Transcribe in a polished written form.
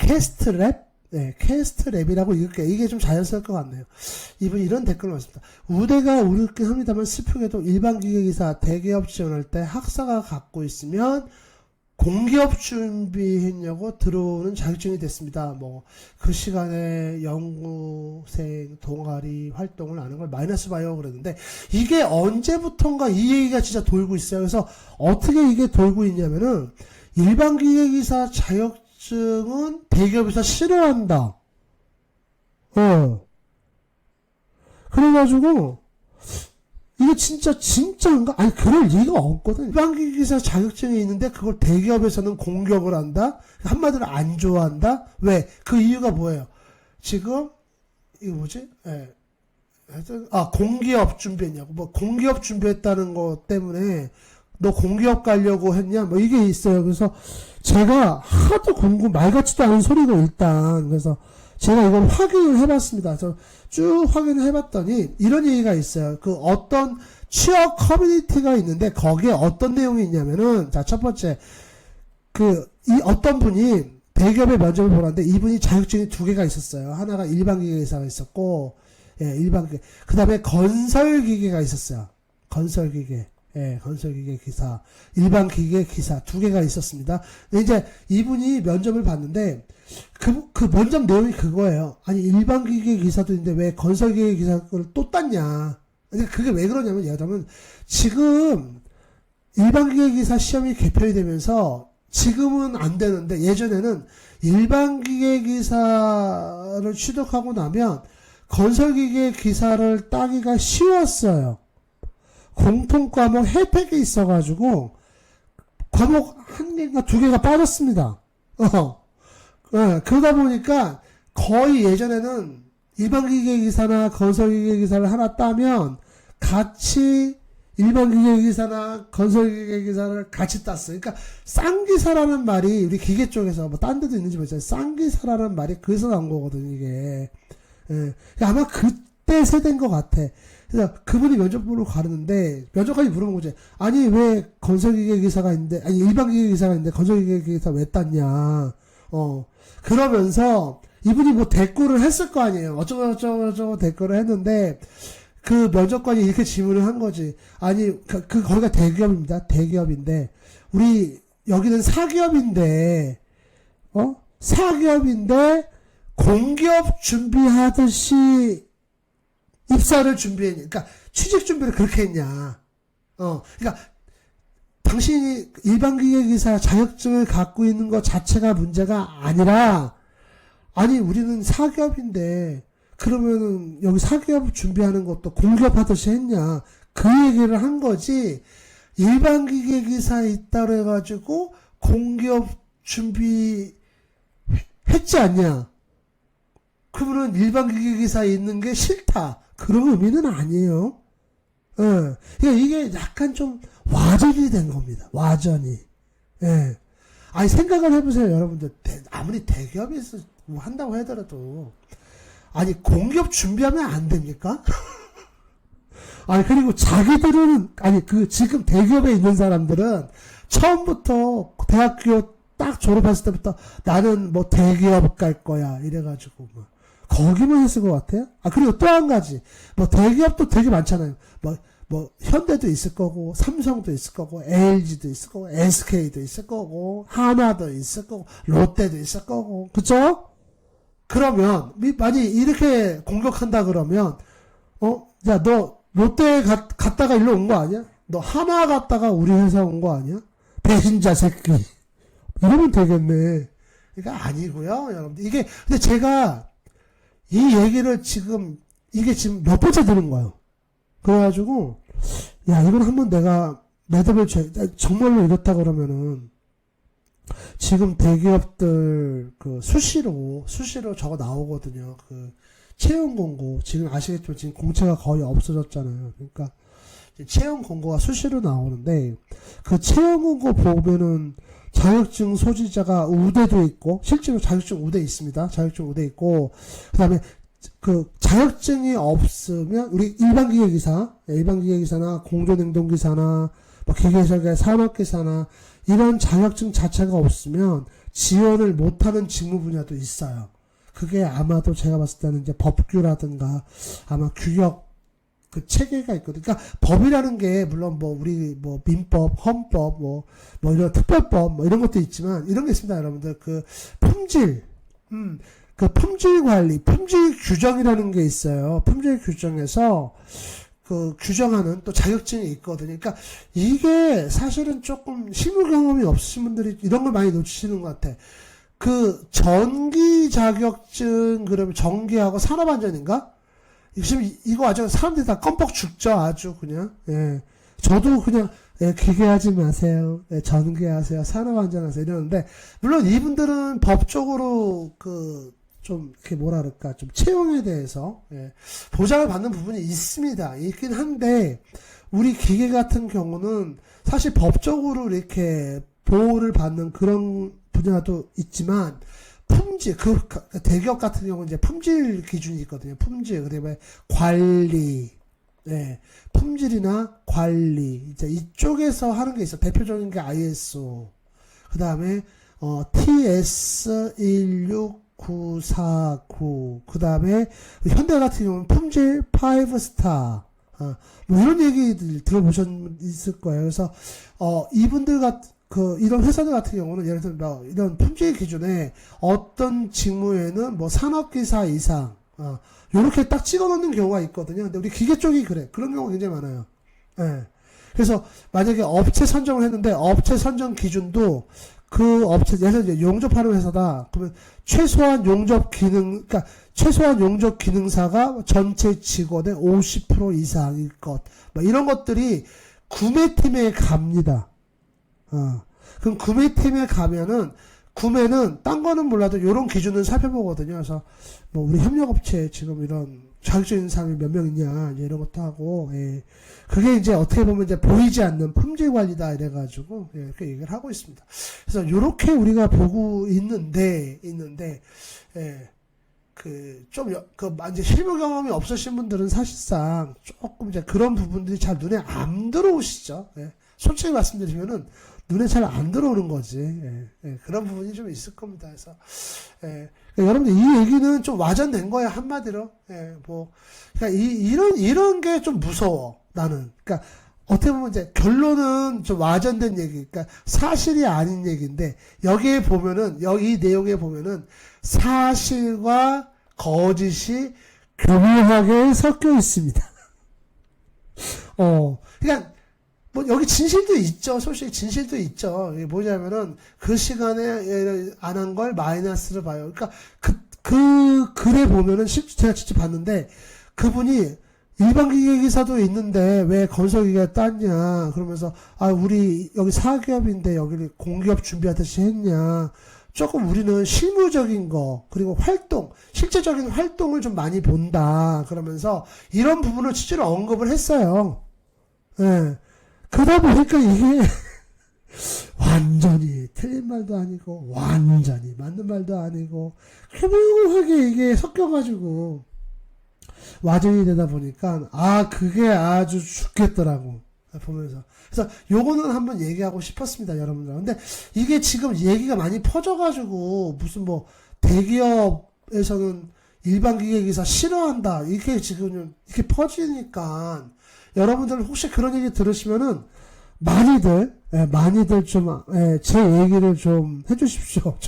캐스트랩? 네, 캐스트랩이라고 읽을게요. 이게 좀 자연스러울 것 같네요. 이분이 이런 댓글을 넣었습니다. 우대가 우습긴 합니다만 슬프게도 일반 기계기사 대기업 지원할 때 학사가 갖고 있으면 공기업 준비했냐고 들어오는 자격증이 됐습니다. 뭐 그 시간에 연구생 동아리 활동을 하는 걸 마이너스 봐요 그랬는데 이게 언제부턴가 이 얘기가 진짜 돌고 있어요. 그래서 어떻게 이게 돌고 있냐면은 일반 기계기사 자격증은 대기업에서 싫어한다. 그래가지고 이게 진짜인가? 아니, 그럴 리가 없거든. 일반기기사 자격증이 있는데 그걸 대기업에서는 공격을 한다? 한마디로 안 좋아한다? 왜? 그 이유가 뭐예요? 지금, 이거 뭐지? 예. 하여튼, 공기업 준비했냐고. 뭐, 공기업 준비했다는 것 때문에 너 공기업 가려고 했냐? 뭐, 이게 있어요. 그래서 제가 하도 말 같지도 않은 소리가 일단, 그래서 제가 이걸 확인을 해봤습니다. 쭉 확인을 해봤더니 이런 얘기가 있어요. 그 어떤 취업 커뮤니티가 있는데 거기에 어떤 내용이 있냐면은 자, 첫 번째 이 어떤 분이 대기업의 면접을 보는데 이분이 자격증이 2개가 있었어요. 하나가 일반 기계기사가 있었고, 예, 일반 기계. 그 다음에 건설 기계가 있었어요. 건설 기계. 예, 건설기계 기사, 일반 기계 기사 2개가 있었습니다. 근데 이제 이분이 면접을 봤는데 그 면접 내용이 그거예요. 아니 일반 기계 기사도 있는데 왜 건설기계 기사를 또 땄냐? 그러니까 그게 왜 그러냐면 얘기하자면 지금 일반 기계 기사 시험이 개편이 되면서 지금은 안 되는데 예전에는 일반 기계 기사를 취득하고 나면 건설기계 기사를 따기가 쉬웠어요. 공통 과목 혜택이 있어가지고 과목 1개인가 2개가 빠졌습니다. 그러다 보니까 거의 예전에는 일반 기계 기사나 건설 기계 기사를 하나 따면 같이 일반 기계 기사나 건설 기계 기사를 같이 땄어요. 그러니까 쌍기사라는 말이 우리 기계 쪽에서 뭐 딴 데도 있는지 모르겠어요. 쌍기사라는 말이 그래서 나온 거거든요. 이게 아마 그때 세대인 것 같아. 그래서 그분이 면접 보러 가는데 면접까지 물어본 거지. 아니 왜 건설기계 기사가 있는데 아니 일반 기계 기사가 있는데 건설기계 기사 왜 땄냐. 그러면서 이분이 뭐 대꾸를 했을 거 아니에요. 어쩌고 대꾸를 했는데 그 면접관이 이렇게 질문을 한 거지. 아니 거기가 대기업입니다. 대기업인데 우리 여기는 사기업인데 사기업인데 공기업 준비하듯이 입사를 준비했냐. 그러니까 취직 준비를 그렇게 했냐. 그러니까 당신이 일반 기계기사 자격증을 갖고 있는 것 자체가 문제가 아니라 아니 우리는 사기업인데 그러면은 여기 사기업 준비하는 것도 공기업 하듯이 했냐. 그 얘기를 한 거지. 일반 기계기사 있다 그래가지고 공기업 준비 했지 않냐. 그분은 일반 기계기사에 있는 게 싫다. 그런 의미는 아니에요. 그러니까 이게 약간 좀 와전이 된 겁니다. 와전이. 예. 아니, 생각을 해보세요, 여러분들. 아무리 대기업에서 뭐 한다고 하더라도. 아니, 공기업 준비하면 안 됩니까? 아니, 그리고 자기들은, 지금 대기업에 있는 사람들은 처음부터 대학교 딱 졸업했을 때부터 나는 뭐 대기업 갈 거야. 이래가지고, 뭐. 거기만 했을 것 같아요. 그리고 또 한 가지. 뭐, 대기업도 되게 많잖아요. 뭐, 현대도 있을 거고, 삼성도 있을 거고, LG도 있을 거고, SK도 있을 거고, 하나도 있을 거고, 롯데도 있을 거고, 그쵸? 그러면, 만약 이렇게 공격한다 그러면, 야, 너 롯데 갔다가 일로 온 거 아니야? 너 하나 갔다가 우리 회사 온 거 아니야? 배신자 새끼. 이러면 되겠네. 그러니까 아니고요, 여러분들. 근데 제가, 이 얘기를 이게 지금 몇 번째 들은 거예요. 그래가지고, 야, 이건 한번 내가 매듭을 정말로 이렇다 그러면은, 지금 대기업들 수시로 저거 나오거든요. 채용 공고. 지금 아시겠지만 지금 공채가 거의 없어졌잖아요. 그러니까, 채용 공고가 수시로 나오는데, 그 채용 공고 보면은, 자격증 소지자가 우대도 있고, 실제로 자격증 우대 있습니다. 자격증 우대 있고, 그 다음에 자격증이 없으면, 우리 일반 기계기사나 공조냉동기사나, 뭐 기계설계 산업기사나, 이런 자격증 자체가 없으면 지원을 못하는 직무 분야도 있어요. 그게 아마도 제가 봤을 때는 이제 법규라든가 아마 규격 그 체계가 있거든요. 그러니까 법이라는 게 물론 뭐 우리 뭐 민법, 헌법, 뭐 이런 특별법 뭐 이런 것도 있지만 이런 게 있습니다, 여러분들. 그 품질, 그 품질 관리, 품질 규정이라는 게 있어요. 품질 규정에서 그 규정하는 또 자격증이 있거든요. 그러니까 이게 사실은 조금 실무 경험이 없으신 분들이 이런 걸 많이 놓치시는 것 같아. 그 전기 자격증 그러면 전기하고 산업안전인가? 지금 이거 아주 사람들이 다 껌뻑 죽죠. 아주 그냥. 예. 저도 그냥 기계하지 마세요. 전기하세요. 산업안전하세요. 이러는데 물론 이분들은 법적으로 그 좀 이렇게 뭐라 그럴까 좀 채용에 대해서 보장을 받는 부분이 있습니다. 있긴 한데 우리 기계 같은 경우는 사실 법적으로 이렇게 보호를 받는 그런 분야도 있지만 품질, 그 대기업 같은 경우는 이제 품질 기준이 있거든요. 품질, 그다음에 관리, 품질이나 관리, 이제 이쪽에서 하는 게 있어. 대표적인 게 ISO, 그 다음에 TS16949, 그 다음에 현대 같은 경우는 품질 5스타, 뭐 이런 얘기들 들어보셨을 거예요. 그래서 이분들 이런 회사들 같은 경우는 예를 들면 뭐 이런 품질 기준에 어떤 직무에는 뭐 산업기사 이상, 요렇게 딱 찍어 놓는 경우가 있거든요. 근데 우리 기계 쪽이 그래. 그런 경우가 굉장히 많아요. 예. 그래서 만약에 업체 선정을 했는데 업체 선정 기준도 그 업체, 예를 들어 용접하는 회사다. 그러면 최소한 용접 그러니까 최소한 용접 기능사가 전체 직원의 50% 이상일 것. 뭐 이런 것들이 구매팀에 갑니다. 그럼 구매팀에 가면은 구매는 딴 거는 몰라도 이런 기준을 살펴보거든요. 그래서 뭐 우리 협력업체 지금 이런 자격증 있는 사람이 몇 명 있냐 이런 것도 하고 그게 이제 어떻게 보면 이제 보이지 않는 품질 관리다 이래가지고 이렇게 얘기를 하고 있습니다. 그래서 이렇게 우리가 보고 있는데 이제 실무 경험이 없으신 분들은 사실상 조금 이제 그런 부분들이 잘 눈에 안 들어오시죠. 솔직히 말씀드리면은 눈에 잘 안 들어오는 거지. 그런 부분이 좀 있을 겁니다. 그래서 그러니까 여러분들 이 얘기는 좀 와전된 거야 한마디로. 그러니까 이런 게 좀 무서워 나는. 그러니까 어떻게 보면 이제 결론은 좀 와전된 얘기, 그러니까 사실이 아닌 얘기인데 여기에 보면은 여기 내용에 보면은 사실과 거짓이 교묘하게 섞여 있습니다. 그러니까. 뭐 여기 진실도 있죠. 솔직히 진실도 있죠. 이게 뭐냐면은 그 시간에 안 한 걸 마이너스로 봐요. 그러니까 그 글에 보면은 제가 직접 봤는데 그분이 일반 기계기사도 있는데 왜 건설기계 땄냐 그러면서 우리 여기 사기업인데 여기를 공기업 준비하듯이 했냐. 조금 우리는 실무적인 거 그리고 실제적인 활동을 좀 많이 본다 그러면서 이런 부분을 실제로 언급을 했어요. 그러다 보니까 이게 완전히 틀린 말도 아니고 완전히 맞는 말도 아니고 교묘하게 이게 섞여가지고 와전이 되다 보니까 그게 아주 죽겠더라고 보면서. 그래서 요거는 한번 얘기하고 싶었습니다, 여러분들. 근데 이게 지금 얘기가 많이 퍼져가지고 무슨 뭐 대기업에서는 일반 기계기사 싫어한다 이렇게 지금 이렇게 퍼지니까 여러분들 혹시 그런 얘기 들으시면은 많이들 좀 제 얘기를 좀 해주십시오.